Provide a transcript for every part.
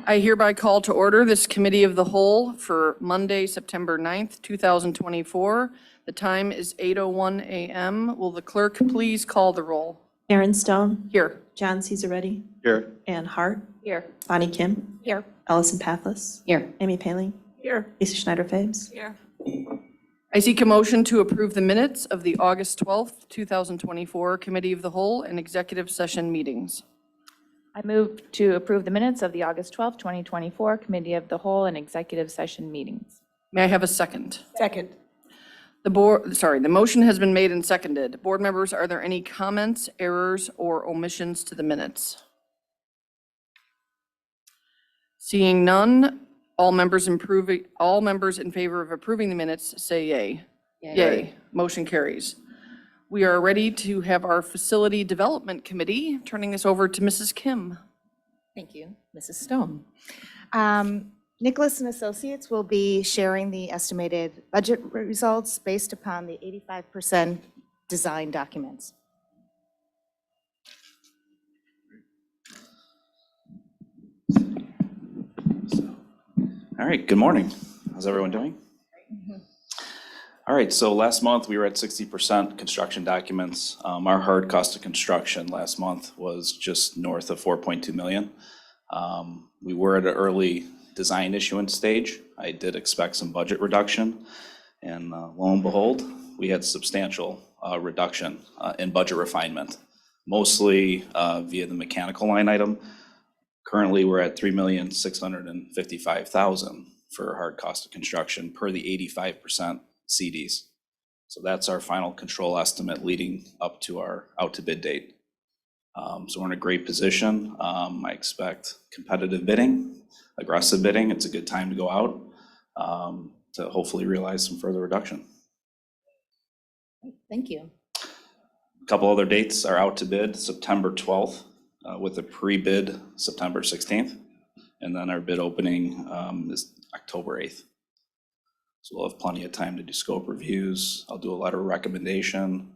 I hereby call to order this Committee of the Whole for Monday, September 9th, 2024. The time is 8:01 a.m. Will the clerk please call the roll? Aaron Stone. Here. John Caesarretti. Here. Ann Hart. Here. Bonnie Kim. Here. Allison Pathless. Here. Amy Paling. Here. Lisa Schneider-Fabes. Here. I seek a motion to approve the minutes of the August 12th, 2024 Committee of the Whole and Executive Session meetings. I move to approve the minutes of the August 12th, 2024 Committee of the Whole and Executive Session meetings. May I have a second? Second. The motion has been made and seconded. Board members, are there any comments, errors, or omissions to the minutes? Seeing none, all members in favor of approving the minutes say yay. Yay. Motion carries. We are ready to have our Facility Development Committee. Turning this over to Mrs. Kim. Thank you, Mrs. Stone. Nicholas and Associates will be sharing the estimated budget results based upon the 85% design documents. All right, good morning. How's everyone doing? All right, so last month we were at 60% construction documents. Our hard cost of construction last month was just north of 4.2 million. We were at an early design issuance stage. I did expect some budget reduction, and lo and behold, we had substantial reduction in budget refinement, mostly via the mechanical line item. Currently, we're at $3,655,000 for hard cost of construction per the 85% CDs. So that's our final control estimate leading up to our out to bid date. So we're in a great position. I expect competitive bidding, aggressive bidding. It's a good time to go out to hopefully realize some further reduction. Thank you. A couple other dates are out to bid, September 12th with a pre-bid September 16th. And then our bid opening is October 8th. So we'll have plenty of time to do scope reviews. I'll do a letter of recommendation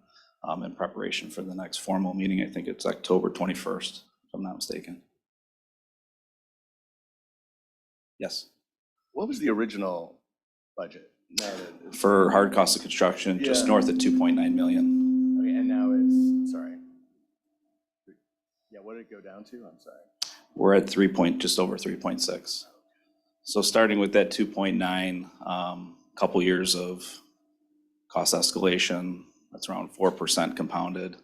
in preparation for the next formal meeting. I think it's October 21st, if I'm not mistaken. Yes? What was the original budget? For hard cost of construction, just north of 2.9 million. Okay, and now it's, sorry. Yeah, what did it go down to? I'm sorry. We're at just over 3.6. So starting with that 2.9, couple years of cost escalation, that's around 4% compounded.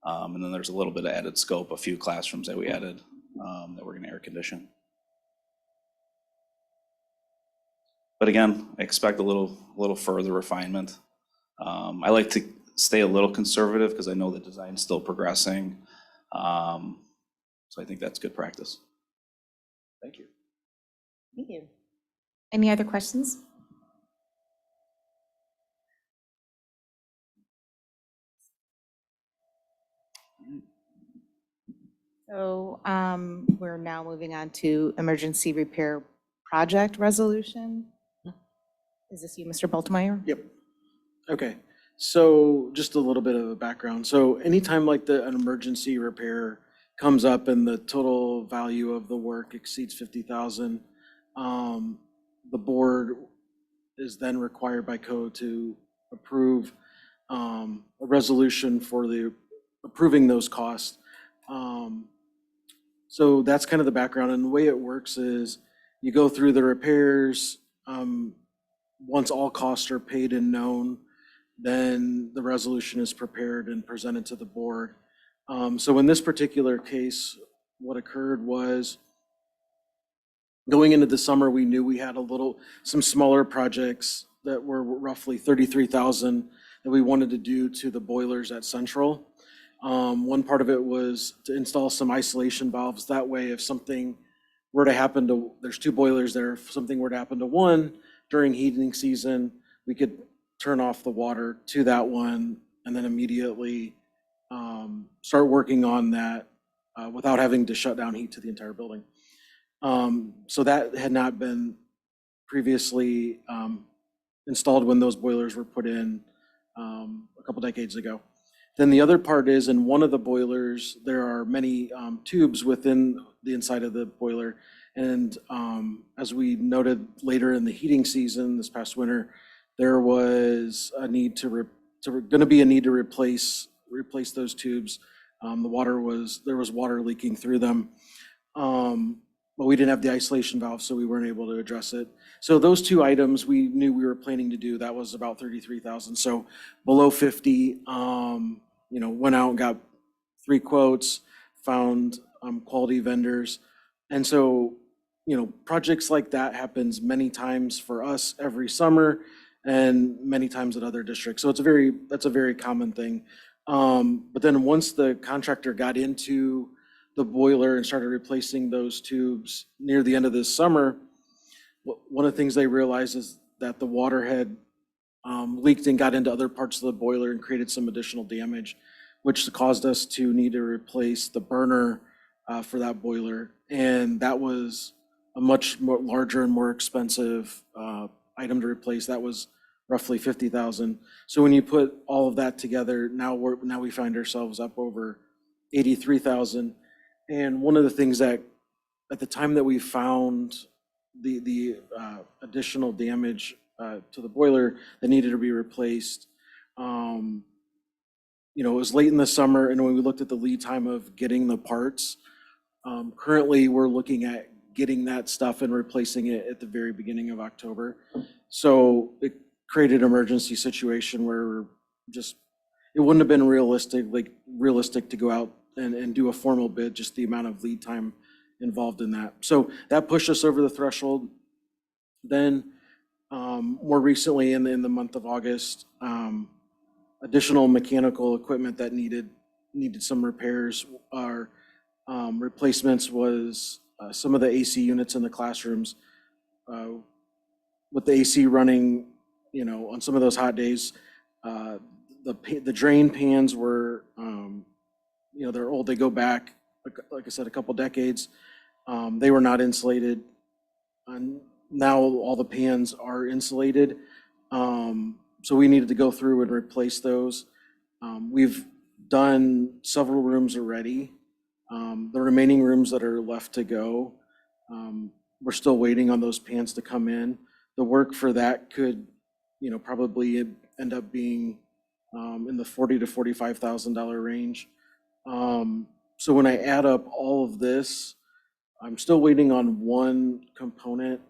And then there's a little bit of added scope, a few classrooms that we added that we're going to air condition. But again, I expect a little further refinement. I like to stay a little conservative because I know the design's still progressing. So I think that's good practice. Thank you. Thank you. Any other questions? So we're now moving on to emergency repair project resolution. Is this you, Mr. Baltimore? Yep. Okay. So just a little bit of a background. So anytime like an emergency repair comes up and the total value of the work exceeds 50,000, the board is then required by code to approve a resolution for approving those costs. So that's kind of the background, and the way it works is you go through the repairs. Once all costs are paid and known, then the resolution is prepared and presented to the board. So in this particular case, what occurred was going into the summer, we knew we had some smaller projects that were roughly 33,000 that we wanted to do to the boilers at Central. One part of it was to install some isolation valves. That way, if something were to happen there's two boilers there, if something were to happen to one during heating season, we could turn off the water to that one and then immediately start working on that without having to shut down heat to the entire building. So that had not been previously installed when those boilers were put in a couple decades ago. Then the other part is in one of the boilers, there are many tubes within the inside of the boiler. And as we noted later in the heating season this past winter, there was a need to be a need to replace those tubes. There was water leaking through them. But we didn't have the isolation valve, so we weren't able to address it. So those two items we knew we were planning to do, that was about 33,000. So below 50, went out and got 3 quotes, found quality vendors. And so, projects like that happens many times for us every summer and many times at other districts. So that's a very common thing. But then once the contractor got into the boiler and started replacing those tubes near the end of this summer, one of the things they realized is that the water had leaked and got into other parts of the boiler and created some additional damage, which caused us to need to replace the burner for that boiler. And that was a much more larger and more expensive item to replace. That was roughly 50,000. So when you put all of that together, now we find ourselves up over 83,000. And one of the things that at the time that we found the additional damage to the boiler that needed to be replaced, it was late in the summer, and when we looked at the lead time of getting the parts, currently we're looking at getting that stuff and replacing it at the very beginning of October. So it created an emergency situation where it wouldn't have been realistic to go out and do a formal bid, just the amount of lead time involved in that. So that pushed us over the threshold. Then more recently in the month of August, additional mechanical equipment that needed some repairs or replacements was some of the AC units in the classrooms. With the AC running, on some of those hot days, the drain pans were, they're old. They go back, like I said, a couple decades. They were not insulated. And now all the pans are insulated. So we needed to go through and replace those. We've done several rooms already. The remaining rooms that are left to go, we're still waiting on those pans to come in. The work for that could, probably end up being in the $40,000 to $45,000 range. So when I add up all of this, I'm still waiting on one component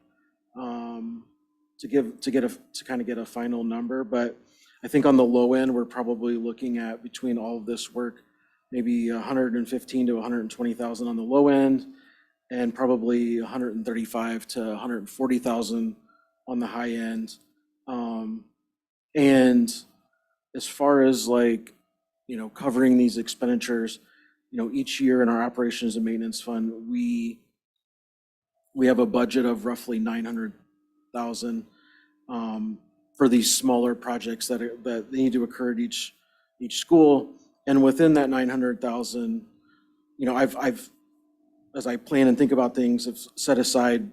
to kind of get a final number. But I think on the low end, we're probably looking at, between all of this work, maybe 115 to 120,000 on the low end, and probably 135 to 140,000 on the high end. And as far as covering these expenditures, each year in our operations and maintenance fund, we have a budget of roughly 900,000 for these smaller projects that need to occur at each school. And within that 900,000, I've as I plan and think about things, have set aside,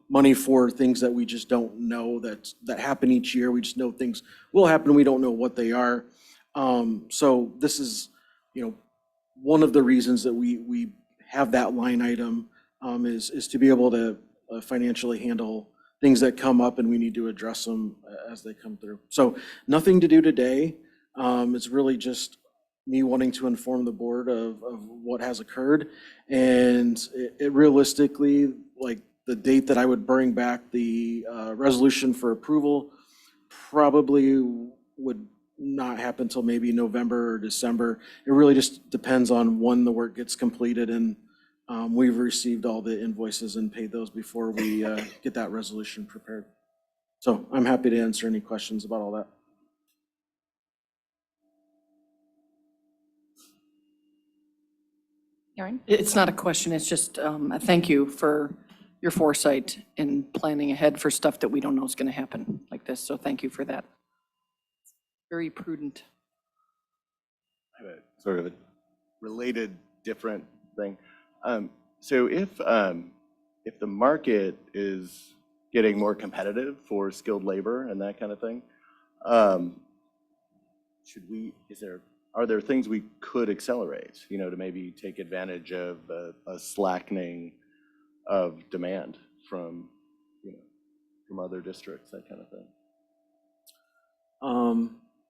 money for things that we just don't know that happen each year. We just know things will happen. We don't know what they are. So this is, one of the reasons that we have that line item is to be able to financially handle things that come up, and we need to address them as they come through. So nothing to do today. It's really just me wanting to inform the board of what has occurred. And it realistically, the date that I would bring back the resolution for approval probably would not happen until maybe November or December. It really just depends on when the work gets completed, and we've received all the invoices and paid those before we get that resolution prepared. So I'm happy to answer any questions about all that. Erin? It's not a question, it's just a thank you for your foresight in planning ahead for stuff that we don't know is going to happen like this. So thank you for that. Very prudent. I have a sort of a related, different thing. So if the market is getting more competitive for skilled labor and that kind of thing, are there things we could accelerate, to maybe take advantage of a slackening of demand from, from other districts, that kind of thing?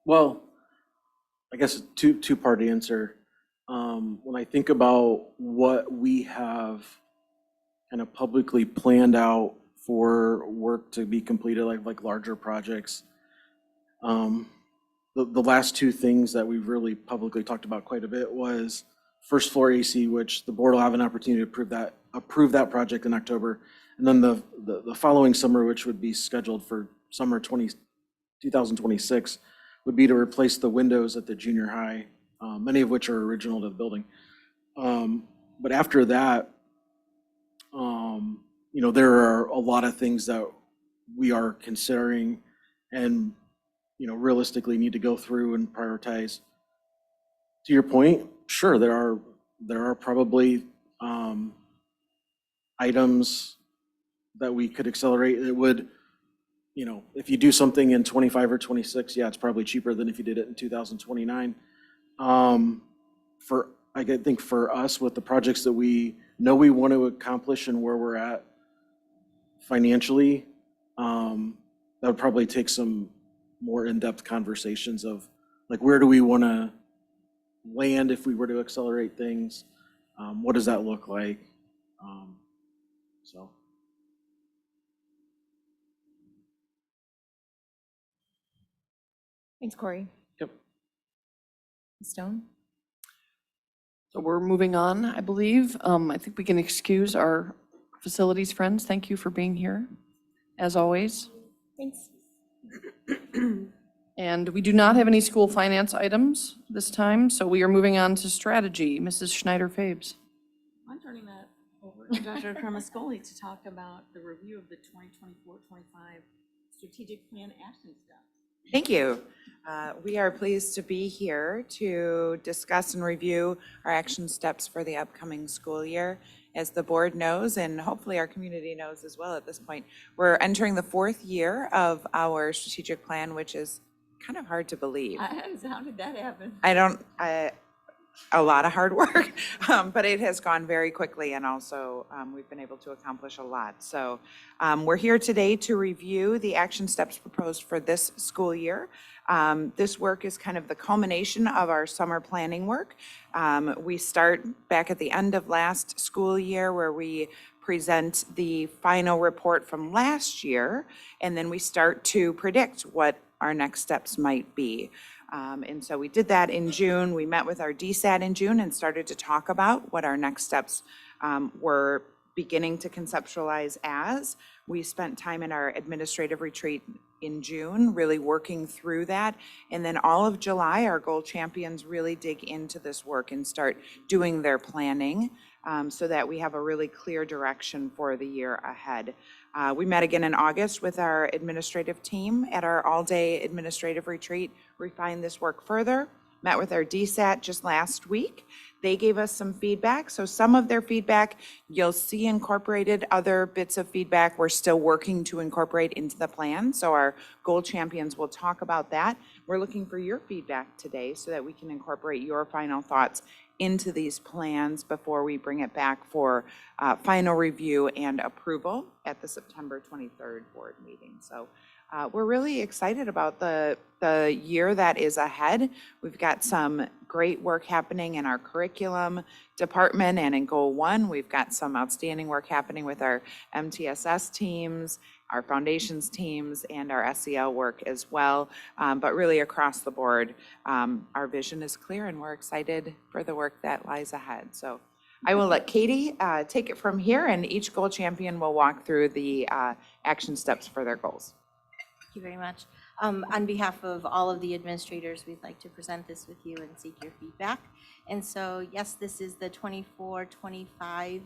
Well, I guess a two-part answer. When I think about what we have kind of publicly planned out for work to be completed, like larger projects, the last two things that we've really publicly talked about quite a bit was first floor AC, which the board will have an opportunity to approve that project in October. And then the following summer, which would be scheduled for summer 2026, would be to replace the windows at the junior high, many of which are original to the building. But after that, there are a lot of things that we are considering and, realistically need to go through and prioritize. To your point, sure, there are probably items that we could accelerate. It would, if you do something in 25 or 26, yeah, it's probably cheaper than if you did it in 2029. I think for us, with the projects that we know we want to accomplish and where we're at financially, that would probably take some more in-depth conversations of like, where do we want to land if we were to accelerate things? What does that look like? So. Thanks, Corey. Yep. Ms. Stone? So we're moving on, I believe. I think we can excuse our facilities friends. Thank you for being here, as always. Thanks. And we do not have any school finance items this time, so we are moving on to strategy. Mrs. Schneider-Fabes. I'm turning that over to Dr. Kramascoli to talk about the review of the 2024-25 strategic plan action steps. Thank you. We are pleased to be here to discuss and review our action steps for the upcoming school year. As the board knows, and hopefully our community knows as well at this point, we're entering the 4th year of our strategic plan, which is kind of hard to believe. How did that happen? A lot of hard work, but it has gone very quickly, and also we've been able to accomplish a lot. So we're here today to review the action steps proposed for this school year. This work is kind of the culmination of our summer planning work. We start back at the end of last school year, where we present the final report from last year, and then we start to predict what our next steps might be. And so we did that in June. We met with our DSAT in June and started to talk about what our next steps were beginning to conceptualize as. We spent time in our administrative retreat in June, really working through that. And then all of July, our goal champions really dig into this work and start doing their planning so that we have a really clear direction for the year ahead. We met again in August with our administrative team at our all-day administrative retreat, refined this work further, met with our DSAT just last week. They gave us some feedback. So some of their feedback you'll see incorporated, other bits of feedback we're still working to incorporate into the plan. So our goal champions will talk about that. We're looking for your feedback today so that we can incorporate your final thoughts into these plans before we bring it back for final review and approval at the September 23rd board meeting. So we're really excited about the year that is ahead. We've got some great work happening in our curriculum department and in Goal 1. We've got some outstanding work happening with our MTSS teams, our foundations teams, and our SEL work as well. But really across the board, our vision is clear and we're excited for the work that lies ahead. So I will let Katie take it from here, and each goal champion will walk through the action steps for their goals. Thank you very much. On behalf of all of the administrators, we'd like to present this with you and seek your feedback. And so, yes, this is the 24-25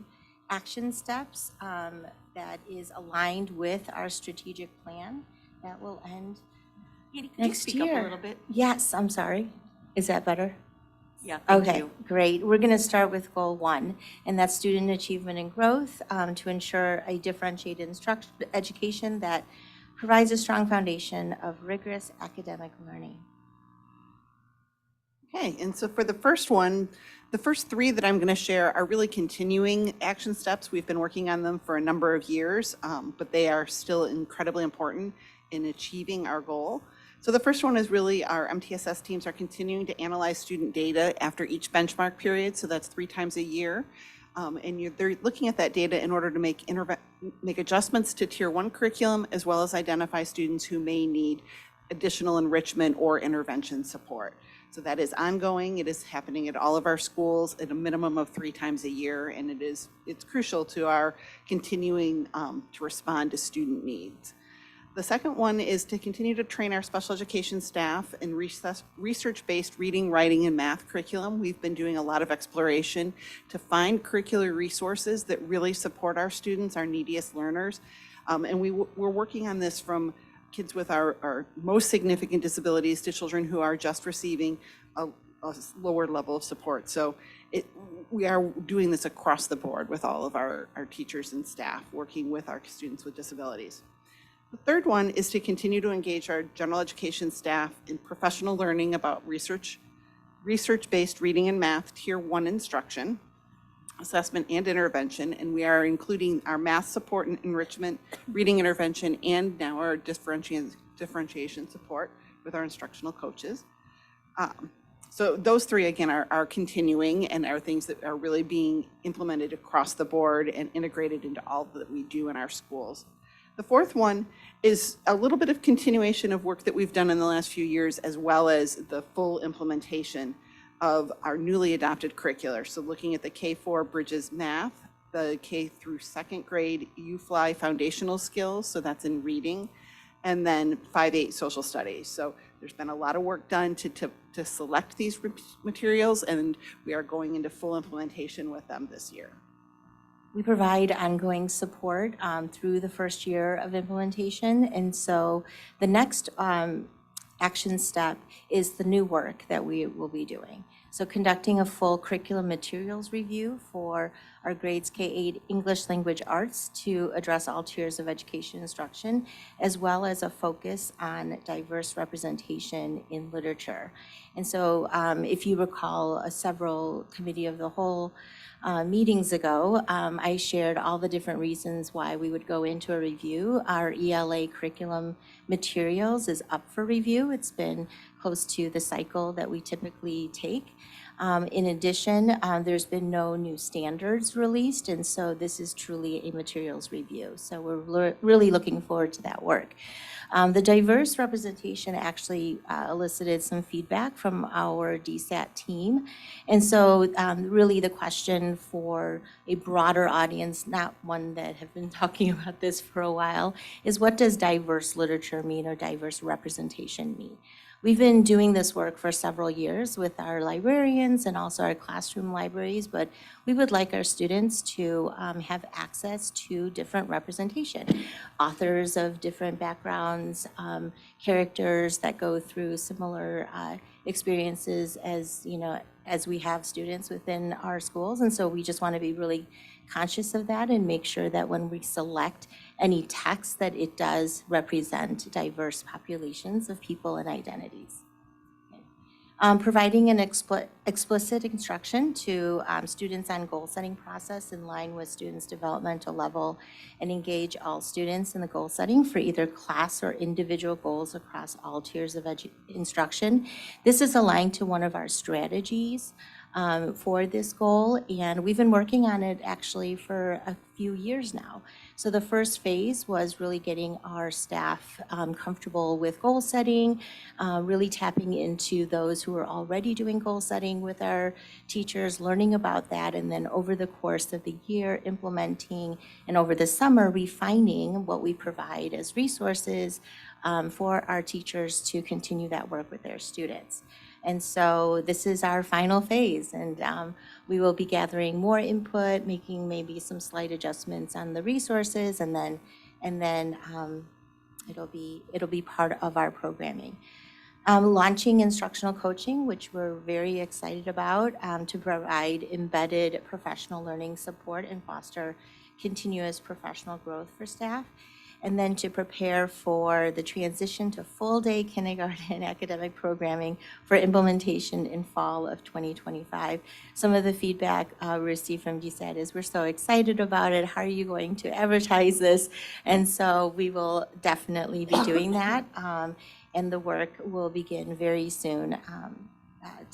action steps that is aligned with our strategic plan that will end Katie, could next you speak year. up a little bit? Yes, I'm sorry. Is that better? Yeah, thank Okay, you. great. We're going to start with Goal 1, and that's student achievement and growth to ensure a differentiated education that provides a strong foundation of rigorous academic learning. Okay, and so for the first one, the first three that I'm going to share are really continuing action steps. We've been working on them for a number of years, but they are still incredibly important in achieving our goal. So the first one is really our MTSS teams are continuing to analyze student data after each benchmark period, so that's 3 times a year. They're looking at that data in order to make adjustments to Tier 1 curriculum, as well as identify students who may need additional enrichment or intervention support. So that is ongoing. It is happening at all of our schools at a minimum of 3 times a year, and it's crucial to our continuing to respond to student needs. The second one is to continue to train our special education staff in research-based reading, writing, and math curriculum. We've been doing a lot of exploration to find curricular resources that really support our students, our neediest learners. And we're working on this from kids with our most significant disabilities to children who are just receiving a lower level of support. So we are doing this across the board with all of our teachers and staff working with our students with disabilities. The third one is to continue to engage our general education staff in professional learning about research-based reading and math, Tier 1 instruction, assessment, and intervention. And we are including our math support and enrichment, reading intervention, and now our differentiation support with our instructional coaches. So those three, again, are continuing and are things that are really being implemented across the board and integrated into all that we do in our schools. The fourth one is a little bit of continuation of work that we've done in the last few years, as well as the full implementation of our newly adopted curricular. So looking at the K-4 Bridges Math, the K through 2nd grade UFly foundational skills, so that's in reading, and then 5-8 social studies. So there's been a lot of work done to select these materials, and we are going into full implementation with them this year. We provide ongoing support through the first year of implementation. And so the next action step is the new work that we will be doing. So conducting a full curriculum materials review for our grades K-8 English Language Arts to address all tiers of education instruction, as well as a focus on diverse representation in literature. And so if you recall several committee of the whole meetings ago, I shared all the different reasons why we would go into a review. Our ELA curriculum materials is up for review. It's been close to the cycle that we typically take. In addition, there's been no new standards released, and so this is truly a materials review. So we're really looking forward to that work. The diverse representation actually elicited some feedback from our DSAT team. And so really the question for a broader audience, not one that have been talking about this for a while, is what does diverse literature mean or diverse representation mean? We've been doing this work for several years with our librarians and also our classroom libraries, but we would like our students to have access to different representation. Authors of different backgrounds, characters that go through similar experiences as we have students within our schools. And so we just want to be really conscious of that and make sure that when we select any text that it does represent diverse populations of people and identities. Providing an explicit instruction to students on goal setting process in line with students' developmental level and engage all students in the goal setting for either class or individual goals across all tiers of instruction. This is aligned to one of our strategies for this goal, and we've been working on it actually for a few years now. So the first phase was really getting our staff comfortable with goal setting, really tapping into those who are already doing goal setting with our teachers, learning about that, and then over the course of the year implementing, and over the summer refining what we provide as resources for our teachers to continue that work with their students. And so this is our final phase, and we will be gathering more input, making maybe some slight adjustments on the resources, and then it'll be part of our programming. Launching instructional coaching, which we're very excited about, to provide embedded professional learning support and foster continuous professional growth for staff. and then to prepare for the transition to full-day kindergarten academic programming for implementation in fall of 2025. Some of the feedback we received from GSAT is, we're so excited about it. How are you going to advertise this? And so we will definitely be doing that. And the work will begin very soon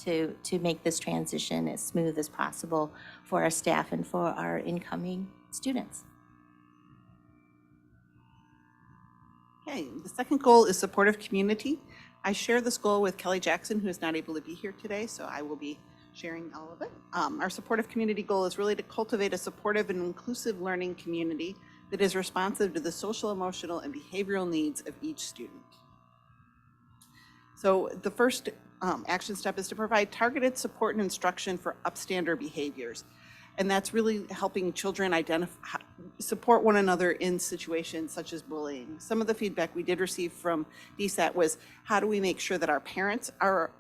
to make this transition as smooth as possible for our staff and for our incoming students. Okay, the second goal is supportive community. I share this goal with Kelly Jackson, who is not able to be here today, so I will be sharing all of it. Our supportive community goal is really to cultivate a supportive and inclusive learning community that is responsive to the social, emotional, and behavioral needs of each student. So the first action step is to provide targeted support and instruction for upstander behaviors. And that's really helping children identify, support one another in situations such as bullying. Some of the feedback we did receive from DSAT was, how do we make sure that our parents are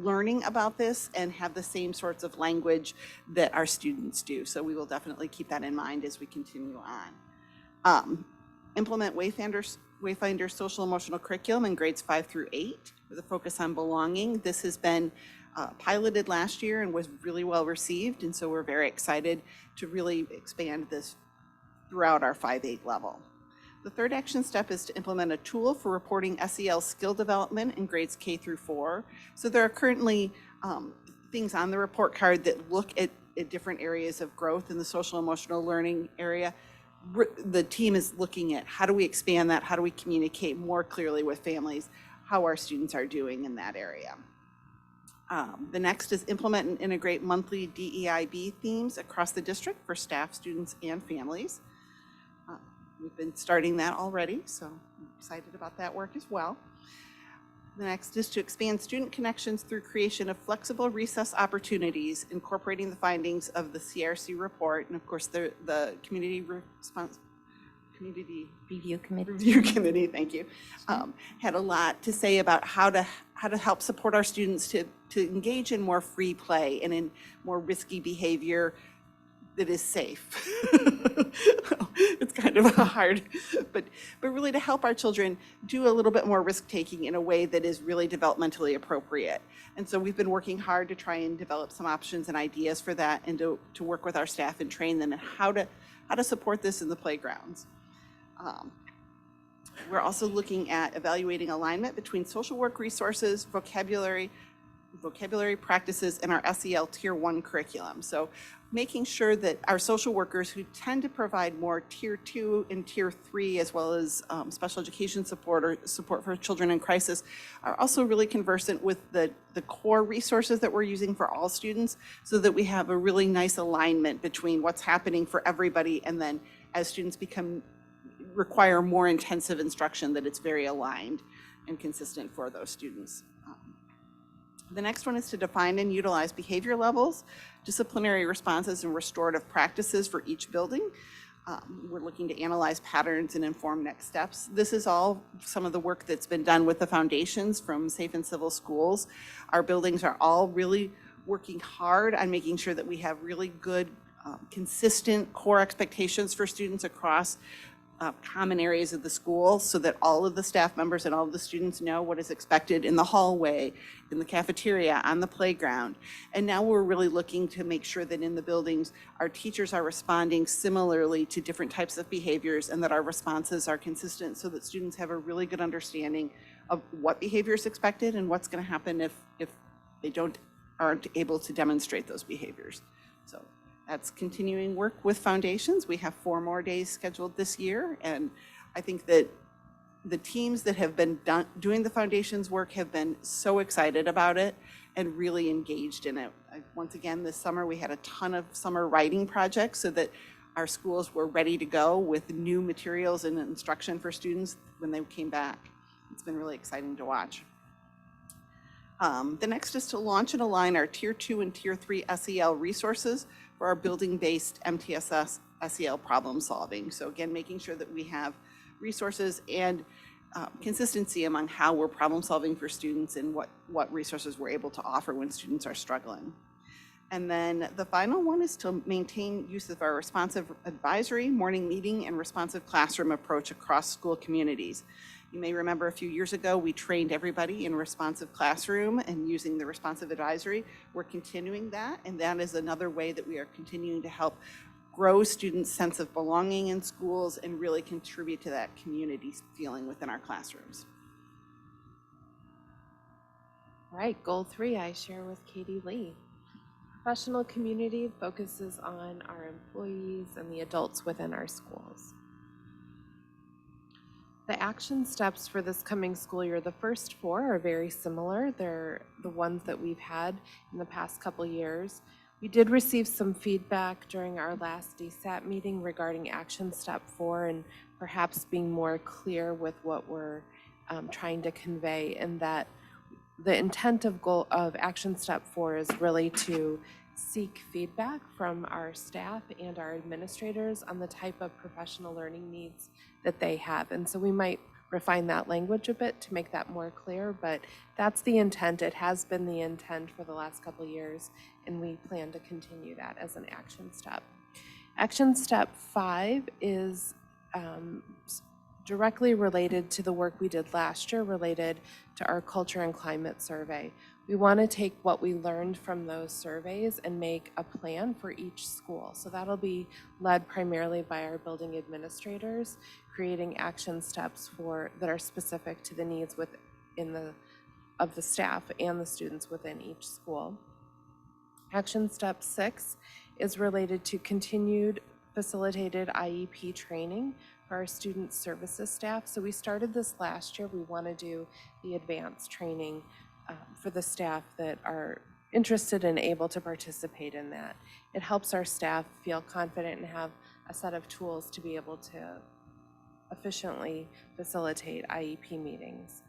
learning about this and have the same sorts of language that our students do? So we will definitely keep that in mind as we continue on. Implement Wayfinder's social emotional curriculum in grades 5 through 8 with a focus on belonging. This has been piloted last year and was really well received, and so we're very excited to really expand this throughout our 5-8 level. The third action step is to implement a tool for reporting SEL skill development in grades K through 4. So there are currently things on the report card that look at different areas of growth in the social emotional learning area. The team is looking at, how do we expand that? How do we communicate more clearly with families how our students are doing in that area? The next is implement and integrate monthly DEIB themes across the district for staff, students, and families. We've been starting that already, so I'm excited about that work as well. The next is to expand student connections through creation of flexible recess opportunities, incorporating the findings of the CRC report, and of course the community review committee, thank you, had a lot to say about how to help support our students to engage in more free play and in more risky behavior that is safe. It's kind of a hard, but really to help our children do a little bit more risk taking in a way that is really developmentally appropriate. And so we've been working hard to try and develop some options and ideas for that, and to work with our staff and train them in how to support this in the playgrounds. We're also looking at evaluating alignment between social work resources, vocabulary practices, and our SEL Tier 1 curriculum. So making sure that our social workers, who tend to provide more Tier 2 and Tier 3, as well as special education support or support for children in crisis, are also really conversant with the core resources that we're using for all students, so that we have a really nice alignment between what's happening for everybody, and then as students require more intensive instruction, that it's very aligned and consistent for those students. The next one is to define and utilize behavior levels, disciplinary responses, and restorative practices for each building. We're looking to analyze patterns and inform next steps. This is all some of the work that's been done with the foundations from Safe and Civil Schools. Our buildings are all really working hard on making sure that we have really good, consistent core expectations for students across common areas of the school, so that all of the staff members and all of the students know what is expected in the hallway, in the cafeteria, on the playground. And now we're really looking to make sure that in the buildings, our teachers are responding similarly to different types of behaviors, and that our responses are consistent, so that students have a really good understanding of what behavior is expected and what's going to happen if they aren't able to demonstrate those behaviors. So that's continuing work with foundations. We have 4 more days scheduled this year, and I think that the teams that have been doing the foundations work have been so excited about it and really engaged in it. Once again, this summer we had a ton of summer writing projects, so that our schools were ready to go with new materials and instruction for students when they came back. It's been really exciting to watch. The next is to launch and align our Tier 2 and Tier 3 SEL resources for our building-based MTSS SEL problem solving. So again, making sure that we have resources and consistency among how we're problem solving for students, and what resources we're able to offer when students are struggling. And then the final one is to maintain use of our responsive advisory, morning meeting, and responsive classroom approach across school communities. You may remember a few years ago, we trained everybody in responsive classroom and using the responsive advisory. We're continuing that, and that is another way that we are continuing to help grow students' sense of belonging in schools and really contribute to that community feeling within our classrooms. All right, goal 3, I share with Katie Lee. Professional community focuses on our employees and the adults within our schools. The action steps for this coming school year, the first 4 are very similar. They're the ones that we've had in the past couple years. We did receive some feedback during our last DSAT meeting regarding action step 4 and perhaps being more clear with what we're trying to convey, and that the intent of action step 4 is really to seek feedback from our staff and our administrators on the type of professional learning needs that they have. And so we might refine that language a bit to make that more clear, but that's the intent. It has been the intent for the last couple of years, and we plan to continue that as an action step. Action step 5 is directly related to the work we did last year related to our culture and climate survey. We want to take what we learned from those surveys and make a plan for each school. So that'll be led primarily by our building administrators, creating action steps that are specific to the needs of the staff and the students within each school. Action step 6 is related to continued facilitated IEP training for our student services staff. So we started this last year. We want to do the advanced training for the staff that are interested and able to participate in that. It helps our staff feel confident and have a set of tools to be able to efficiently facilitate IEP meetings.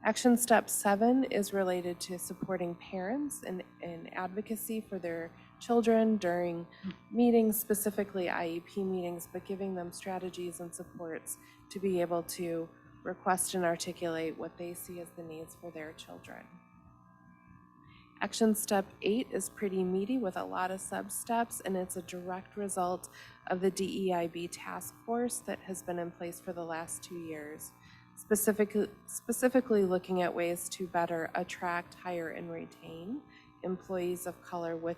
Action step 7 is related to supporting parents in advocacy for their children during meetings, specifically IEP meetings, but giving them strategies and supports to be able to request and articulate what they see as the needs for their children. Action step 8 is pretty meaty with a lot of sub-steps, and it's a direct result of the DEIB task force that has been in place for the last 2 years, specifically looking at ways to better attract, hire, and retain employees of color with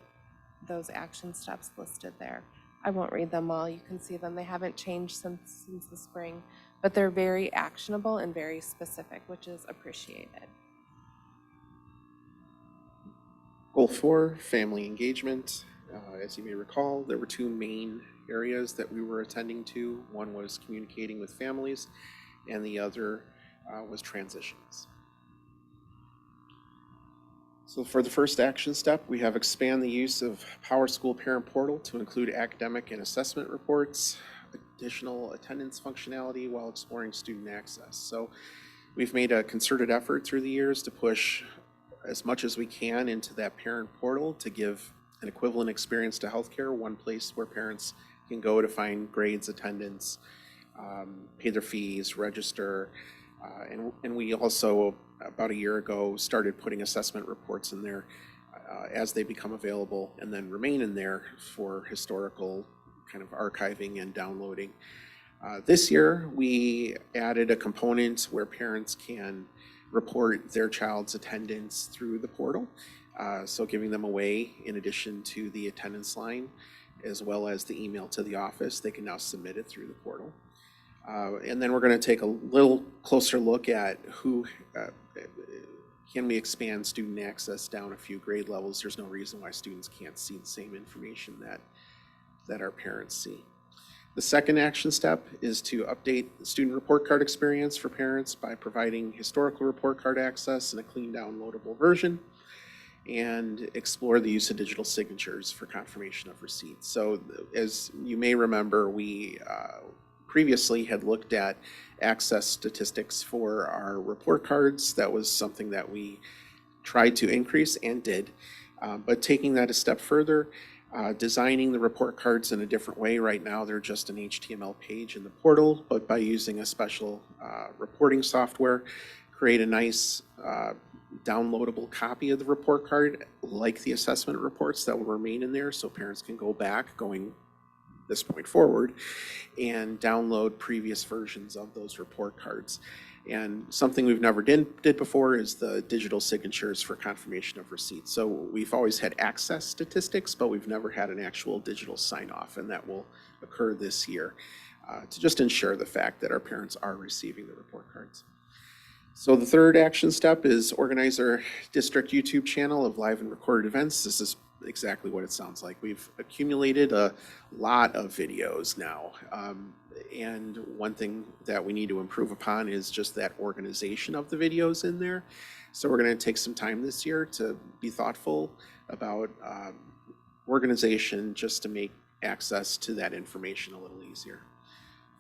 those action steps listed there. I won't read them all. You can see them. They haven't changed since the spring, but they're very actionable and very specific, which is appreciated. Goal 4, family engagement. As you may recall, there were 2 main areas that we were attending to. One was communicating with families, and the other was transitions. So for the first action step, we have expand the use of Power School Parent Portal to include academic and assessment reports, additional attendance functionality while exploring student access. So we've made a concerted effort through the years to push as much as we can into that parent portal to give an equivalent experience to healthcare, one place where parents can go to find grades, attendance, pay their fees, register, and we also, about a year ago, started putting assessment reports in there as they become available and then remain in there for historical kind of archiving and downloading. This year, we added a component where parents can report their child's attendance through the portal. So giving them a way, in addition to the attendance line, as well as the email to the office, they can now submit it through the portal. And then we're going to take a little closer look at who can we expand student access down a few grade levels. There's no reason why students can't see the same information that our parents see. The second action step is to update the student report card experience for parents by providing historical report card access in a clean downloadable version, and explore the use of digital signatures for confirmation of receipts. So as you may remember, we previously had looked at access statistics for our report cards. That was something that we tried to increase and did, but taking that a step further, designing the report cards in a different way. Right now, they're just an HTML page in the portal, but by using a special reporting software, create a nice downloadable copy of the report card, like the assessment reports that will remain in there, so parents can go back going this point forward and download previous versions of those report cards. And something we've never did before is the digital signatures for confirmation of receipt. So we've always had access statistics, but we've never had an actual digital sign off, and that will occur this year to just ensure the fact that our parents are receiving the report cards. So the third action step is organize our district YouTube channel of live and recorded events. This is exactly what it sounds like. We've accumulated a lot of videos now. And one thing that we need to improve upon is just that organization of the videos in there. So we're going to take some time this year to be thoughtful about organization just to make access to that information a little easier.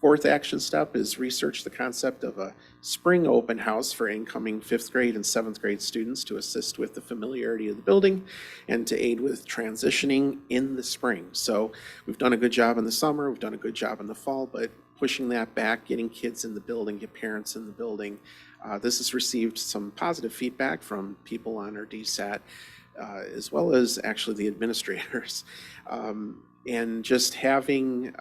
Fourth action step is research the concept of a spring open house for incoming 5th grade and 7th grade students to assist with the familiarity of the building and to aid with transitioning in the spring. So we've done a good job in the summer, we've done a good job in the fall, but pushing that back, getting kids in the building, get parents in the building. This has received some positive feedback from people on our DSAT, as well as actually the administrators. And just having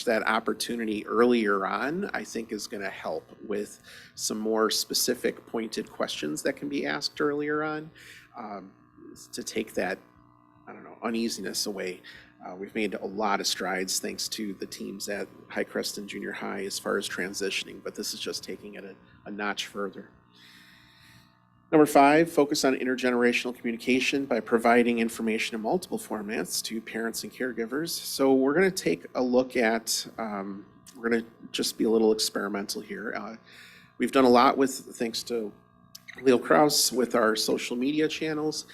that opportunity earlier on, I think is going to help with some more specific pointed questions that can be asked earlier on to take that, uneasiness away. We've made a lot of strides thanks to the teams at High Creston Junior High as far as transitioning, but this is just taking it a notch further. Number 5, focus on intergenerational communication by providing information in multiple formats to parents and caregivers. So we're going to take a look at, we're going to just be a little experimental here. We've done a lot with, thanks to Leo Krause, with our social media channels.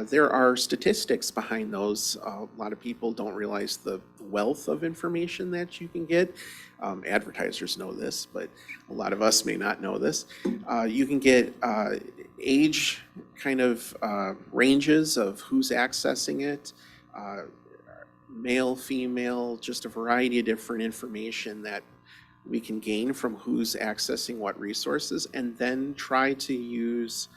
There are statistics behind those. A lot of people don't realize the wealth of information that you can get. Advertisers know this, but a lot of us may not know this. You can get age kind of ranges of who's accessing it, male, female, just a variety of different information that we can gain from who's accessing what resources, and then try to use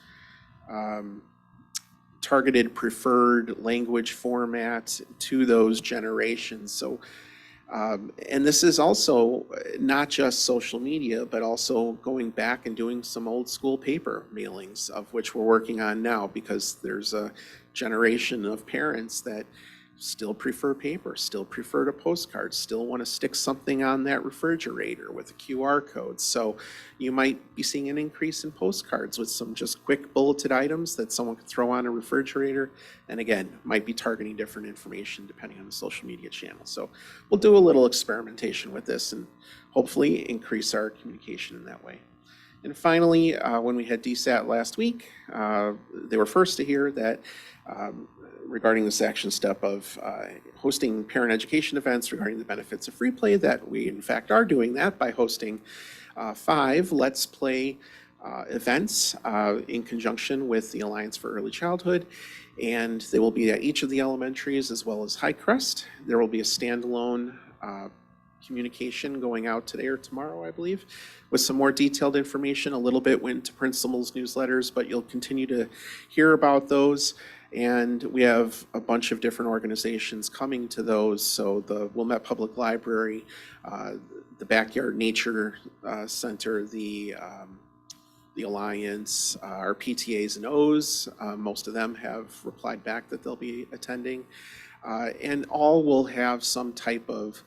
targeted preferred language format to those generations. So, and this is also not just social media, but also going back and doing some old school paper mailings, of which we're working on now, because there's a generation of parents that still prefer paper, still prefer to postcards, still want to stick something on that refrigerator with a QR code. So you might be seeing an increase in postcards with some just quick bulleted items that someone could throw on a refrigerator. And again, might be targeting different information depending on the social media channel. So we'll do a little experimentation with this and hopefully increase our communication in that way. And finally, when we had DSAT last week, they were first to hear that regarding this action step of hosting parent education events regarding the benefits of free play, that we in fact are doing that by hosting 5 Let's Play events in conjunction with the Alliance for Early Childhood. And they will be at each of the elementaries as well as High Crest. There will be a standalone communication going out today or tomorrow, I believe, with some more detailed information. A little bit went to principals' newsletters, but you'll continue to hear about those. And we have a bunch of different organizations coming to those. So the Wilmette Public Library, the Backyard Nature Center, the Alliance, our PTAs and O's, most of them have replied back that they'll be attending. And all will have some type of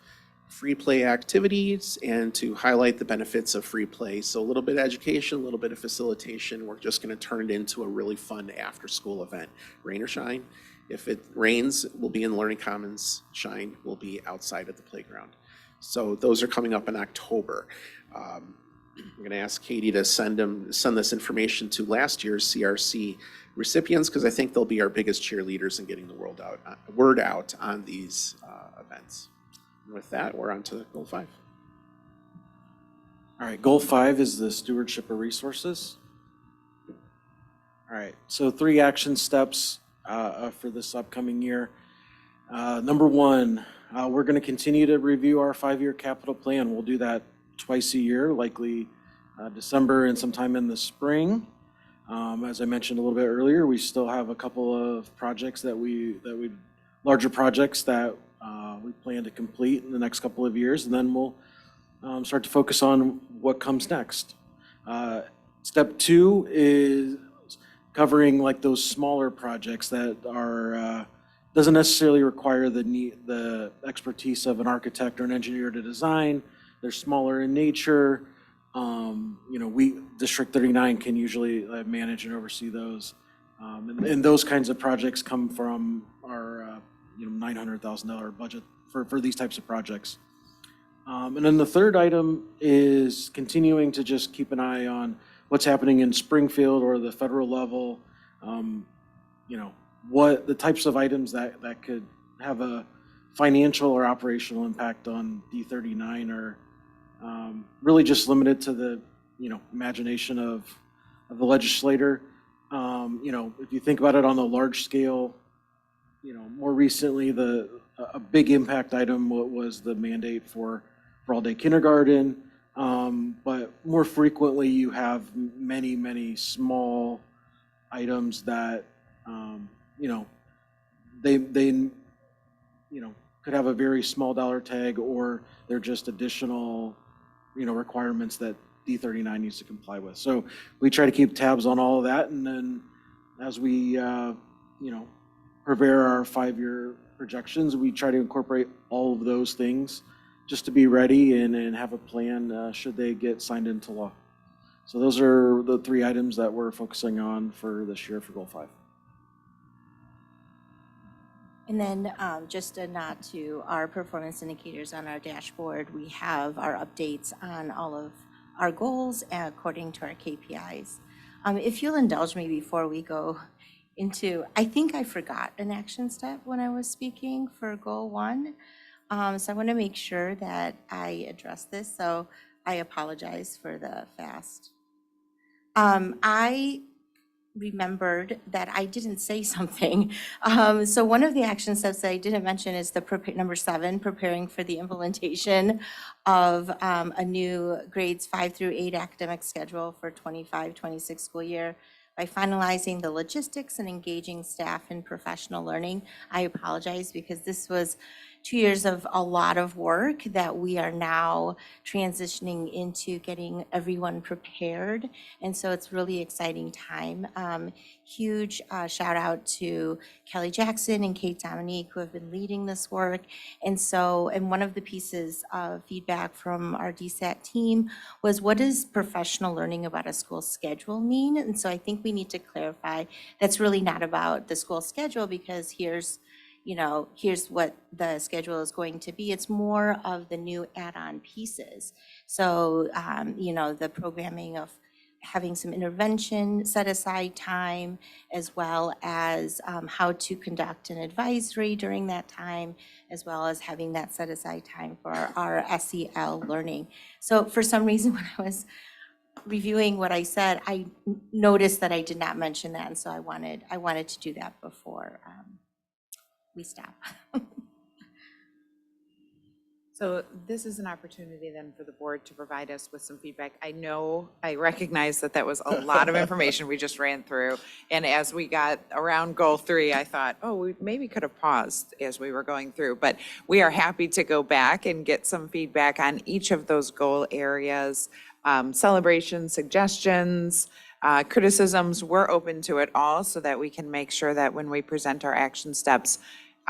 free play activities and to highlight the benefits of free play. So a little bit of education, a little bit of facilitation. We're just going to turn it into a really fun after-school event, rain or shine. If it rains, we'll be in the Learning Commons. Shine, we'll be outside at the playground. So those are coming up in October. I'm going to ask Katie to send this information to last year's CRC recipients, because I think they'll be our biggest cheerleaders in getting the word out on these events. And with that, we're on to goal 5. All right, goal 5 is the stewardship of resources. All right, so 3 action steps for this upcoming year. Number 1, we're going to continue to review our 5-year capital plan. We'll do that twice a year, likely December and sometime in the spring. As I mentioned a little bit earlier, we still have a couple of projects larger projects that we plan to complete in the next couple of years, and then we'll start to focus on what comes next. Step 2 is covering like those smaller projects that are doesn't necessarily require the expertise of an architect or an engineer to design. They're smaller in nature. District 39 can usually manage and oversee those. And those kinds of projects come from our $900,000 budget for these types of projects. And then the third item is continuing to just keep an eye on what's happening in Springfield or the federal level. What the types of items that could have a financial or operational impact on D39 are really just limited to the imagination of the legislator. If you think about it on a large scale, more recently a big impact item was the mandate for all-day kindergarten. But more frequently, you have many small items that they could have a very small dollar tag, or they're just additional requirements that D39 needs to comply with. So we try to keep tabs on all of that, and then as we prepare our 5-year projections, we try to incorporate all of those things just to be ready and have a plan should they get signed into law. So those are the 3 items that we're focusing on for this year for Goal 5. And then just a nod to our performance indicators on our dashboard. We have our updates on all of our goals according to our KPIs. If you'll indulge me before we go into, I think I forgot an action step when I was speaking for Goal 1. So I want to make sure that I address this. So I apologize for the fast. I remembered that I didn't say something. So one of the action steps that I didn't mention is number 7, preparing for the implementation of a new grades 5 through 8 academic schedule for 25-26 school year by finalizing the logistics and engaging staff in professional learning. I apologize because this was 2 years of a lot of work that we are now transitioning into getting everyone prepared. And so it's really exciting time. Huge shout out to Kelly Jackson and Kate Dominique, who have been leading this work. And one of the pieces of feedback from our DSAT team was, what does professional learning about a school schedule mean? And so I think we need to clarify that's really not about the school schedule, because here's what the schedule is going to be. It's more of the new add-on pieces. So, the programming of having some intervention, set aside time, as well as how to conduct an advisory during that time, as well as having that set aside time for our SEL learning. So for some reason, when I was reviewing what I said, I noticed that I did not mention that. And so I wanted to do that before we stop. So this is an opportunity then for the board to provide us with some feedback. I recognize that was a lot of information we just ran through. And as we got around Goal 3, I thought, we maybe could have paused as we were going through. But we are happy to go back and get some feedback on each of those goal areas, celebrations, suggestions, criticisms. We're open to it all so that we can make sure that when we present our action steps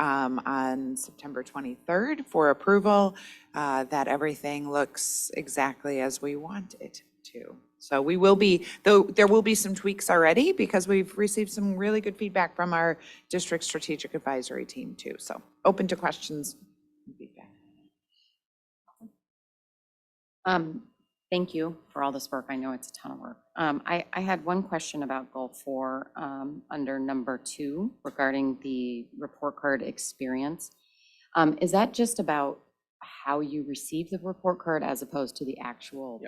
on September 23rd for approval, that everything looks exactly as we want it to. So we will be, though there will be some tweaks already because we've received some really good feedback from our district strategic advisory team too. So open to questions and feedback. Thank you for all this work. I know it's a ton of work. I had one question about Goal 4 under number 2 regarding the report card experience. Is that just about how you receive the report card as opposed to the actual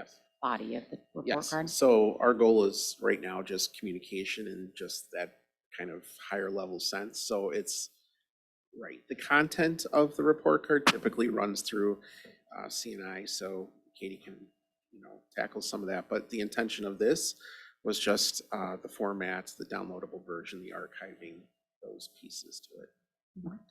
body of the report card? So our goal is right now just communication and just that kind of higher level sense. So it's the content of the report card typically runs through CNI, so Katie can tackle some of that. But the intention of this was just the formats, the downloadable version, the archiving, those pieces to it.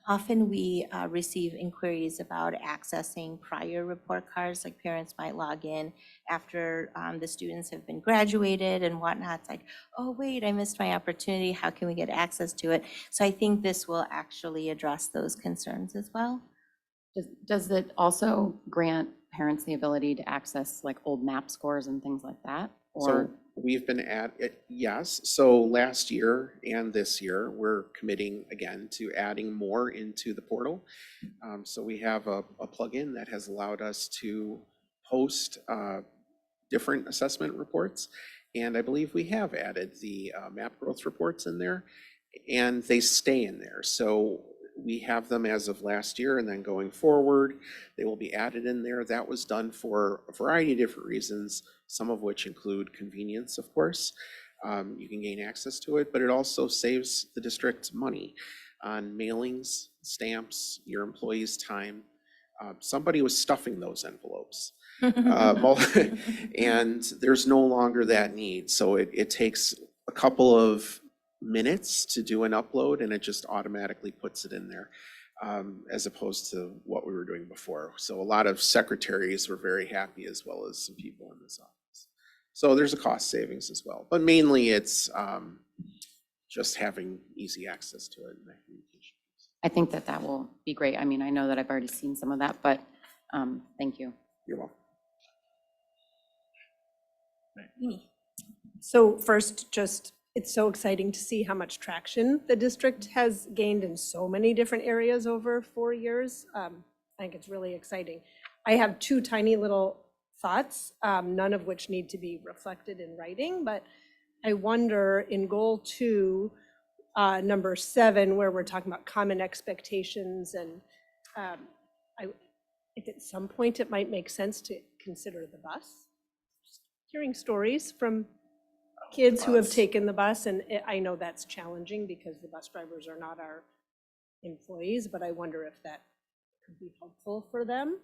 Often we receive inquiries about accessing prior report cards, like parents might log in after the students have been graduated and whatnot. It's like, oh, wait, I missed my opportunity. How can we get access to it? So I think this will actually address those concerns as well. Does it also grant parents the ability to access like old map scores and things like that? Or So we've been at it, yes. So last year and this year, we're committing again to adding more into the portal. So we have a plugin that has allowed us to post different assessment reports. And I believe we have added the map growth reports in there, and they stay in there. So we have them as of last year, and then going forward, they will be added in there. That was done for a variety of different reasons, some of which include convenience, of course. You can gain access to it, but it also saves the district money on mailings, stamps, your employees' time. Somebody was stuffing those envelopes. And there's no longer that need. So it takes a couple of minutes to do an upload, and it just automatically puts it in there, as opposed to what we were doing before. So a lot of secretaries were very happy, as well as some people in this office. So there's a cost savings as well, but mainly it's just having easy access to it and that communication. I think that will be great. I mean, I know that I've already seen some of that, but thank you. You're welcome. So first, just it's so exciting to see how much traction the district has gained in so many different areas over 4 years. I think it's really exciting. I have two tiny little thoughts, none of which need to be reflected in writing, but I wonder in goal 2, number 7, where we're talking about common expectations, and if at some point it might make sense to consider the bus. Just hearing stories from kids who have taken the bus, and I know that's challenging because the bus drivers are not our employees, but I wonder if that could be helpful for them,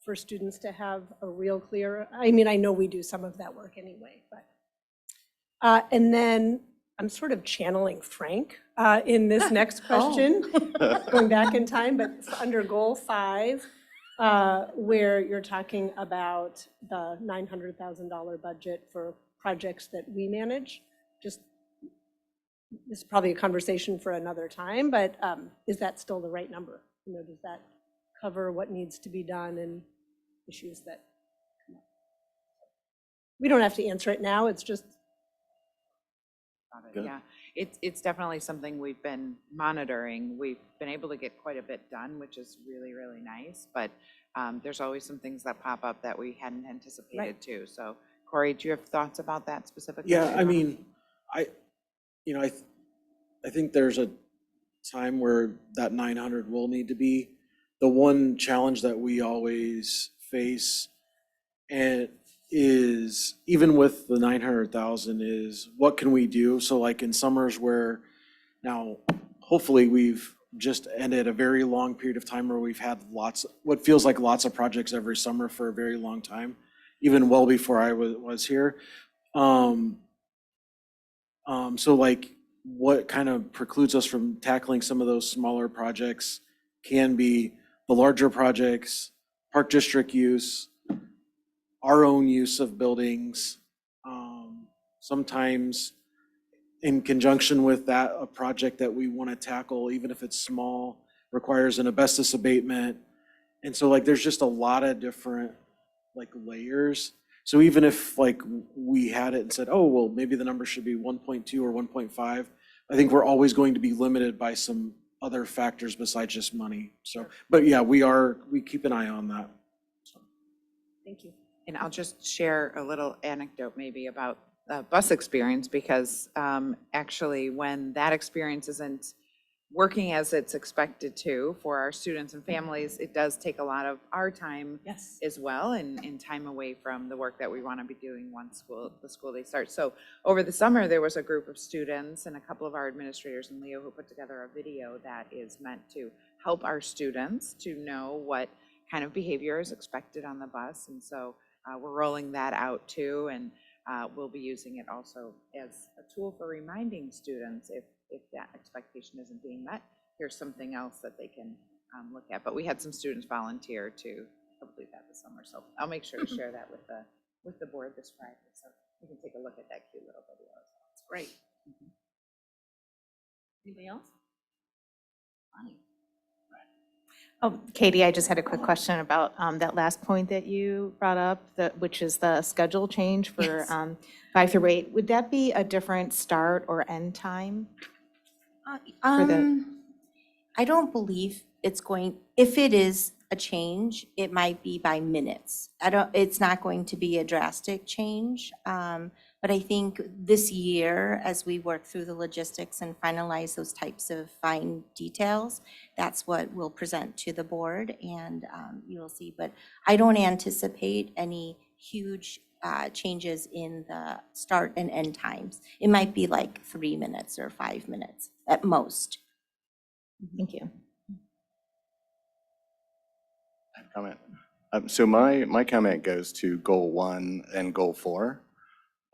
for students to have a real clear, I mean, I know we do some of that work anyway, but. And then I'm sort of channeling Frank in this next question, going back in time, but under goal 5, where you're talking about the $900,000 budget for projects that we manage. Just, this is probably a conversation for another time, but is that still the right number? You know, does that cover what needs to be done and issues that come up? We don't have to answer it now, it's just. Good. Yeah, it's definitely something we've been monitoring. We've been able to get quite a bit done, which is really, really nice, but there's always some things that pop up that we hadn't anticipated too. So Corey, do you have thoughts about that specifically? Yeah, I mean, I think there's a time where that 900 will need to be. The one challenge that we always face, and is even with the 900,000, is what can we do? So like in summers where now, hopefully we've just ended a very long period of time where we've had what feels like lots of projects every summer for a very long time, even well before I was here. So like what kind of precludes us from tackling some of those smaller projects can be the larger projects, park district use, our own use of buildings. Sometimes in conjunction with that, a project that we want to tackle, even if it's small, requires an asbestos abatement. And so like there's just a lot of different like layers. So even if like we had it and said, oh, well, maybe the number should be 1.2 or 1.5, I think we're always going to be limited by some other factors besides just money. So, but yeah, we keep an eye on that. So. Thank you. And I'll just share a little anecdote maybe about the bus experience, because actually when that experience isn't working as it's expected to for our students and families, it does take a lot of our time as well, and time away from the work that we want to be doing once the school day starts. So over the summer, there was a group of students and a couple of our administrators and Leo who put together a video that is meant to help our students to know what kind of behavior is expected on the bus. And so we're rolling that out too, and we'll be using it also as a tool for reminding students if that expectation isn't being met, here's something else that they can look at. But we had some students volunteer to complete that this summer, so I'll make sure to share that with the board this Friday, so you can take a look at that cute little video as well. It's great. Anybody else? Bonnie? Oh, Katie, I just had a quick question about that last point that you brought up, which is the schedule change for Yes. 5 through 8. Would that be a different start or end time? For the- I don't believe it's going, if it is a change, it might be by minutes. It's not going to be a drastic change. But I think this year, as we work through the logistics and finalize those types of fine details, that's what we'll present to the board, and you will see. But I don't anticipate any huge changes in the start and end times. It might be like 3 minutes or 5 minutes at most. Thank you. Comment. So my comment goes to goal 1 and goal 4.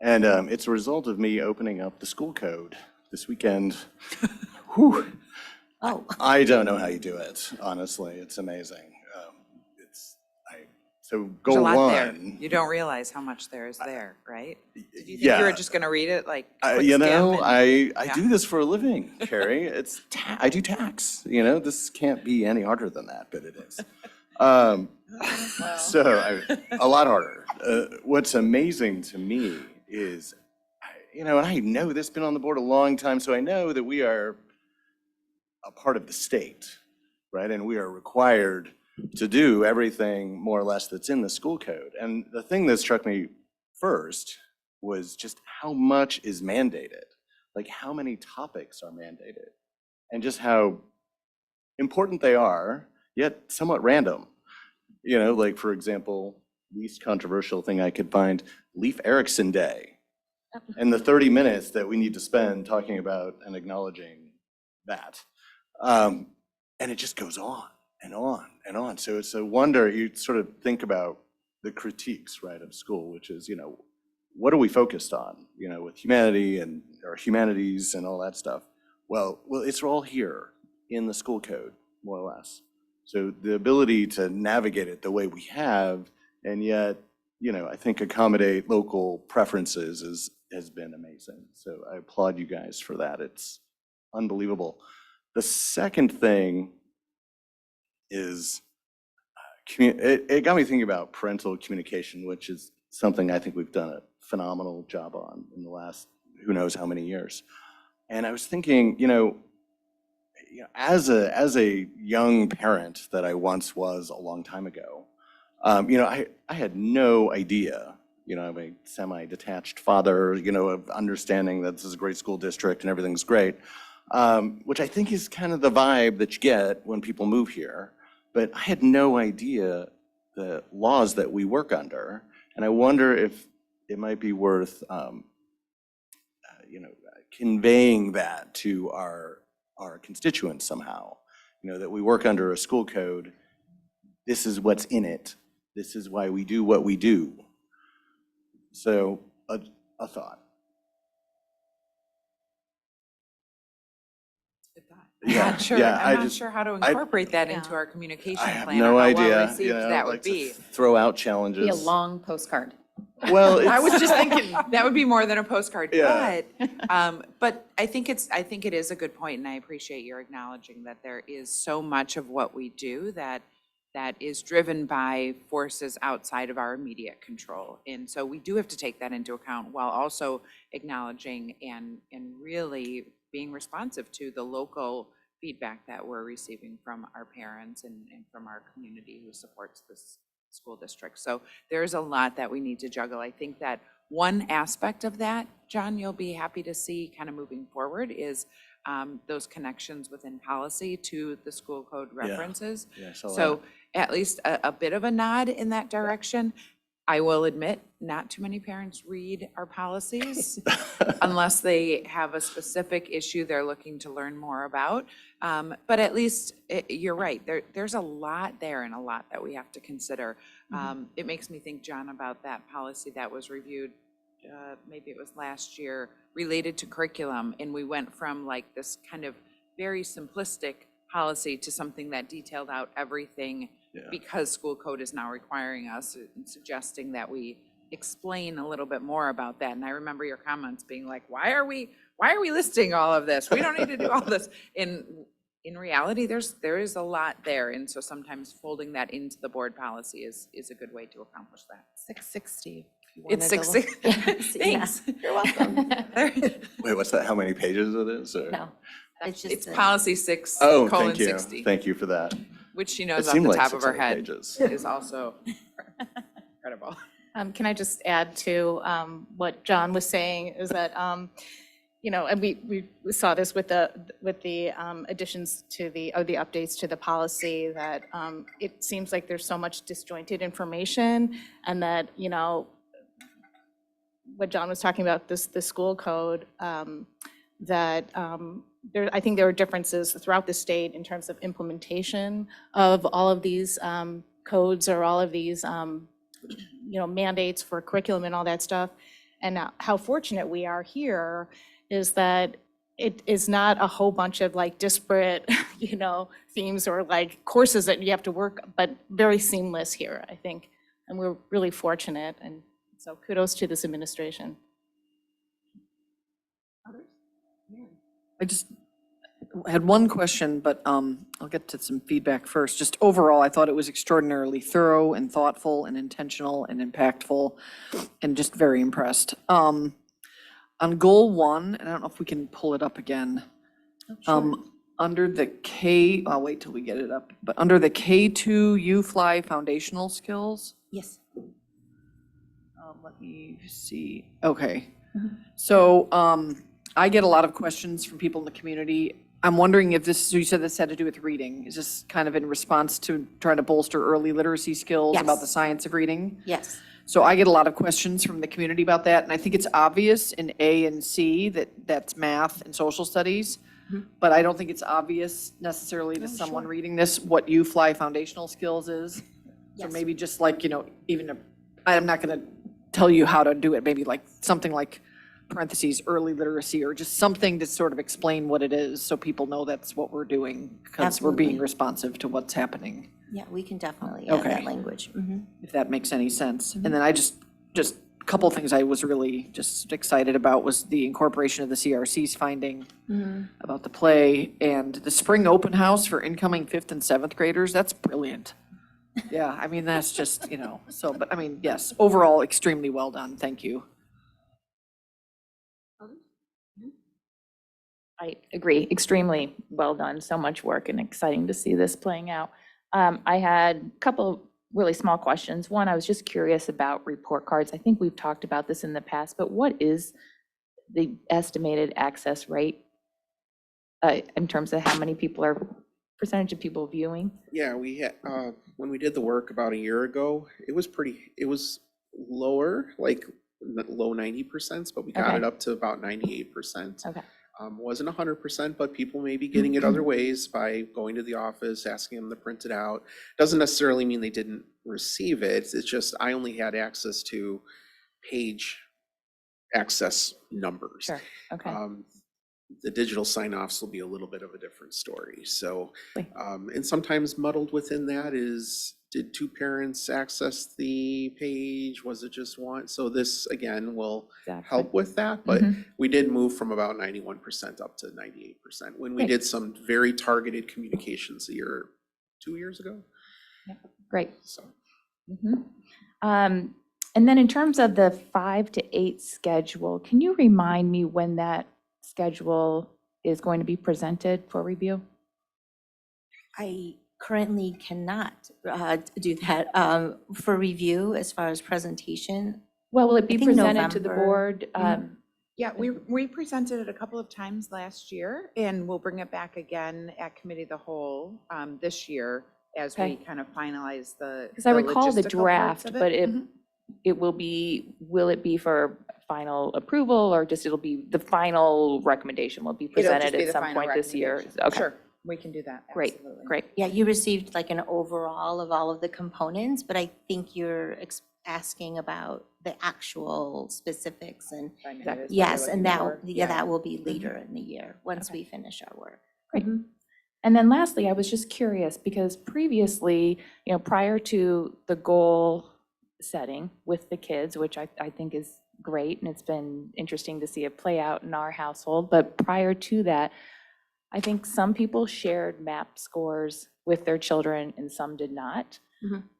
And it's a result of me opening up the school code this weekend. Whew. Oh. I don't know how you do it, honestly. It's amazing. So There's goal a lot 1. there. You don't realize how much there is there, right? Did you think yeah. you were just going to read it like quick You skim know, and- I Yeah. do this for a living, Carrie. I do tax. You know, this can't be any harder than that, but it is. A lot harder. What's amazing to me is, and I know this, been on the board a long time, so I know that we are a part of the state, right? And we are required to do everything more or less that's in the school code. And the thing that struck me first was just how much is mandated, like how many topics are mandated, and just how important they are, yet somewhat random. Like, for example, least controversial thing I could find, Leif Erikson Day, and the 30 minutes that we need to spend talking about and acknowledging that. And it just goes on and on and on. So it's a wonder, you sort of think about the critiques, right, of school, which is, what are we focused on, with humanity or humanities and all that stuff? Well, it's all here in the school code, more or less. So the ability to navigate it the way we have, and yet, I think accommodate local preferences has been amazing. So I applaud you guys for that. It's unbelievable. The second thing is, it got me thinking about parental communication, which is something I think we've done a phenomenal job on in the last who knows how many years. And I was thinking, as a young parent that I once was a long time ago, I had no idea, I'm a semi-detached father, of understanding that this is a great school district and everything's great, which I think is kind of the vibe that you get when people move here. But I had no idea the laws that we work under, and I wonder if it might be worth, conveying that to our constituents somehow, that we work under a school code. This is what's in it. This is why we do what we do. So a thought. I'm not sure how to incorporate that into our communication I have plan. no or how idea. well-received that would to be. throw out challenges. Be a long postcard. Well, I was just thinking that would be more than a postcard, Yeah. but I think it is a good point, and I appreciate your acknowledging that there is so much of what we do that is driven by forces outside of our immediate control. And so we do have to take that into account while also acknowledging and really being responsive to the local feedback that we're receiving from our parents and from our community who supports this school district. So there's a lot that we need to juggle. I think that one aspect of that, John, you'll be happy to see kind of moving forward is those connections within policy to the school code references. Yeah, I saw So at least a bit of a nod in that direction. I will admit, not too many parents read our policies unless they have a specific issue they're looking to learn more about. But at least, you're right, there's a lot there and a lot that we have to consider. It makes me think, John, about that policy that was reviewed, maybe it was last year, related to curriculum. And we went from like this kind of very simplistic policy to something that detailed out everything, because school code is now requiring us and suggesting that we explain a little bit more about that. And I remember your comments being like, why are we listing all of this? We don't need to do all this. In reality, there is a lot there. And so sometimes folding that into the board policy is a good way to accomplish that. 660. It's 660. Thanks. You're welcome. Wait, what's that? How many pages it is? Or? No, it's just. It's policy 6, Oh, colon thank you. 60. Thank you for that. Which she knows It off seemed the like top of her 600 head pages. is also incredible. Can I just add to what John was saying, is that, and we saw this with the additions to the updates to the policy, that it seems like there's so much disjointed information, and that, what John was talking about, the school code, that I think there are differences throughout the state in terms of implementation of all of these codes, or all of these mandates for curriculum and all that stuff. And how fortunate we are here is that it is not a whole bunch of like disparate, themes or like courses that you have to work, but very seamless here, I think. And we're really fortunate. And so kudos to this administration. I just had one question, but I'll get to some feedback first. Just overall, I thought it was extraordinarily thorough and thoughtful and intentional and impactful, and just very impressed. On goal 1, and I don't know if we can pull it up again. Under the I'll wait till we get it up, but under the K2 U-Fly foundational skills. Yes. Let me see. Okay. So I get a lot of questions from people in the community. I'm wondering if this, so you said this had to do with reading. Is this kind of in response to trying to bolster early literacy skills about the science of reading? Yes. So I get a lot of questions from the community about that, and I think it's obvious in A and C that that's math and social studies, but I don't think it's obvious necessarily to someone reading this what U-Fly foundational skills is. So maybe just like, I'm not going to tell you how to do it, maybe like something like parentheses, early literacy, or just something to sort of explain what it is so people know that's what we're doing, because we're being responsive to what's happening. Yeah, we can definitely add that language. If that makes any sense. And then I just a couple of things I was really just excited about was the incorporation of the CRC's finding about the play, and the spring open house for incoming 5th and 7th graders. That's brilliant. Yeah, I mean, that's just, but I mean, yes, overall, extremely well done. Thank you. I agree, extremely well done, so much work, and exciting to see this playing out. I had a couple of really small questions. One, I was just curious about report cards. I think we've talked about this in the past, but what is the estimated access rate in terms of how many percentage of people viewing? Yeah, we had, when we did the work about a year ago, it was lower, like low 90%, but we got it up to about 98%. Okay. Wasn't 100%, but people may be getting it other ways by going to the office, asking them to print it out. Doesn't necessarily mean they didn't receive it. It's just I only had access to page access numbers. Sure, okay. The digital sign-offs will be a little bit of a different story. So, and sometimes muddled within that is, did 2 parents access the page? Was it just one? So this, again, will help with that. But we did move from about 91% up to 98% when we did some very targeted communications 2 years ago. Yeah. Great. So. And then in terms of the 5 to 8 schedule, can you remind me when that schedule is going to be presented for review? I currently cannot do that for review as far as presentation. Well, will it be presented to the November. board? Yeah, we presented it a couple of times last year, and we'll bring it back again at committee of the whole this year as we kind of finalize the Because I recall the logistical parts draft, of it. but will it be for final approval, or just it'll be, the final recommendation will be presented at some point this year? Okay, Sure, we can do that, great, absolutely. great. Yeah, you received like an overall of all of the components, but I think you're asking about the actual specifics and yes, and that will be later in the year, once we finish our work. Great. And then lastly, I was just curious, because previously, prior to the goal setting with the kids, which I think is great, and it's been interesting to see it play out in our household, but prior to that, I think some people shared MAP scores with their children and some did not.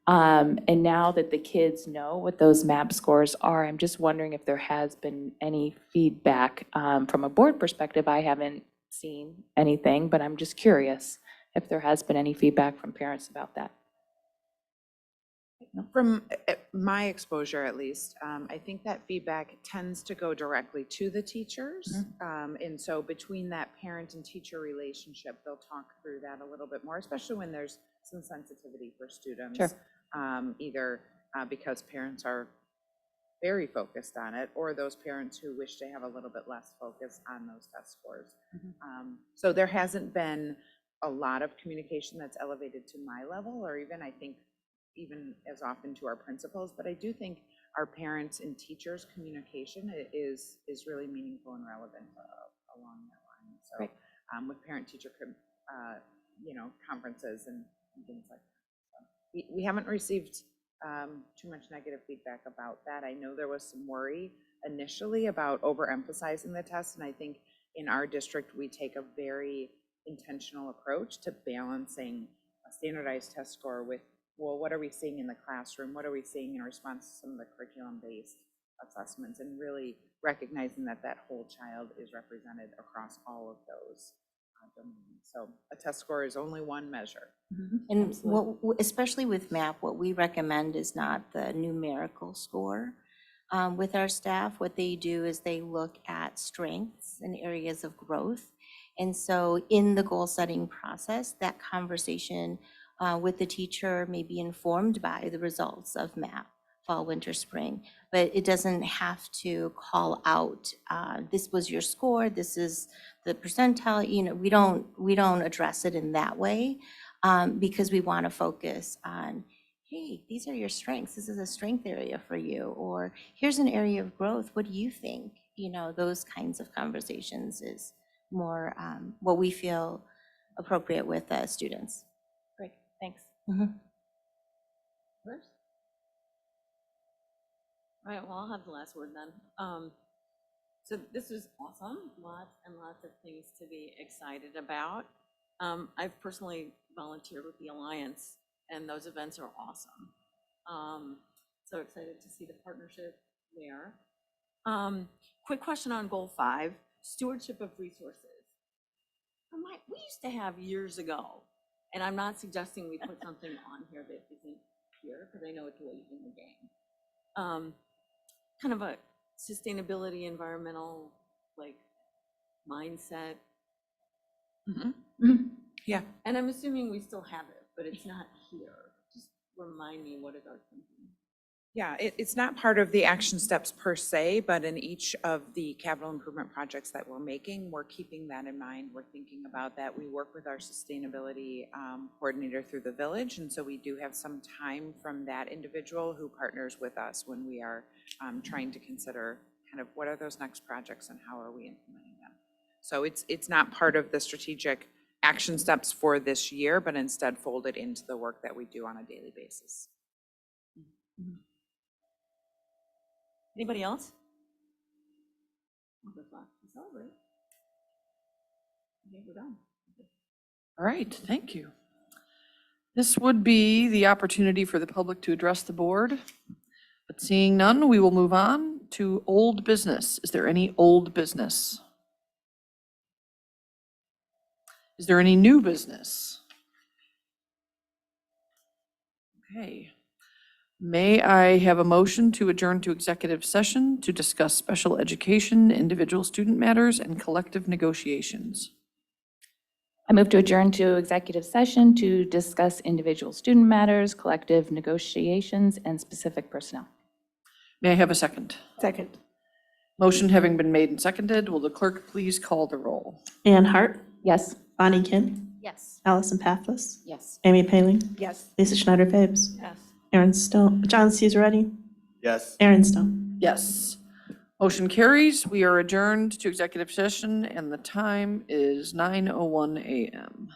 And now that the kids know what those MAP scores are, I'm just wondering if there has been any feedback from a board perspective. I haven't seen anything, but I'm just curious if there has been any feedback from parents about that. From my exposure, at least, I think that feedback tends to go directly to the teachers. And so between that parent and teacher relationship, they'll talk through that a little bit more, especially when there's some sensitivity for students. Sure. Either because parents are very focused on it, or those parents who wish to have a little bit less focus on those test scores. So there hasn't been a lot of communication that's elevated to my level, or even, I think, even as often to our principals, but I do think our parents and teachers' communication is really meaningful and relevant along that line. So with parent-teacher, conferences and things like that. So we haven't received too much negative feedback about that. I know there was some worry initially about overemphasizing the test, and I think in our district, we take a very intentional approach to balancing a standardized test score with, well, what are we seeing in the classroom? What are we seeing in response to some of the curriculum-based assessments, and really recognizing that that whole child is represented across all of those domains. So a test score is only one measure. And especially with MAP, what we recommend is not the numerical score. With our staff, what they do is they look at strengths and areas of growth. And so in the goal setting process, that conversation with the teacher may be informed by the results of MAP, fall, winter, spring, but it doesn't have to call out, this was your score, this is the percentile. We don't address it in that way, because we want to focus on, hey, these are your strengths, this is a strength area for you, or here's an area of growth, what do you think? Those kinds of conversations is more what we feel appropriate with students. Great, thanks. First? All right, well, I'll have the last word then. So this was awesome, lots and lots of things to be excited about. I've personally volunteered with the Alliance, and those events are awesome. So excited to see the partnership there. Quick question on Goal 5, stewardship of resources. We used to have years ago, and I'm not suggesting we put something on here that isn't here, because I know it's late in the game. Kind of a sustainability, environmental, mindset. Yeah. And I'm assuming we still have it, but it's not here. Just remind me, what is our thinking? Yeah, it's not part of the action steps per se, but in each of the capital improvement projects that we're making, we're keeping that in mind. We're thinking about that. We work with our sustainability coordinator through the village, and so we do have some time from that individual who partners with us when we are trying to consider kind of what are those next projects and how are we implementing them. So it's not part of the strategic action steps for this year, but instead folded into the work that we do on a daily basis. Anybody else? Okay, we're done. All right, thank you. This would be the opportunity for the public to address the board, but seeing none, we will move on to old business. Is there any old business? Is there any new business? Okay. May I have a motion to adjourn to executive session to discuss special education, individual student matters, and collective negotiations? I move to adjourn to executive session to discuss individual student matters, collective negotiations, and specific personnel. May I have a second? Second. Motion having been made and seconded, will the clerk please call the roll? Anne Hart, Yes. Bonnie Kim, Yes. Allison Pathless, Yes. Amy Paling, Yes. Lisa Schneider Fabes, Yes. Aaron Stone, John Caesar-Ready, Yes. Aaron Stone. Yes. Motion carries. We are adjourned to executive session and the time is 9:01 a.m.